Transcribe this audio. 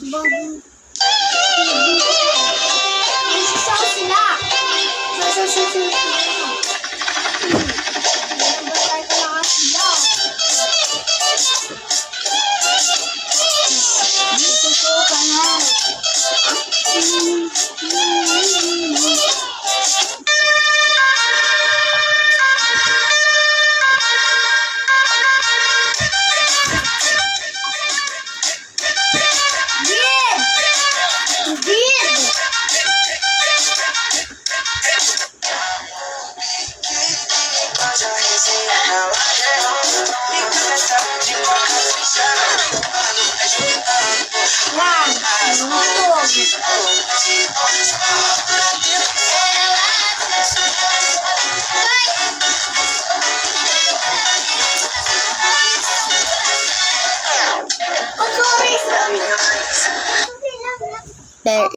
Bago. Nagsasaw sila. Nagsasaw sila. Nabatay ko na sila. Nagsasaw ka na. There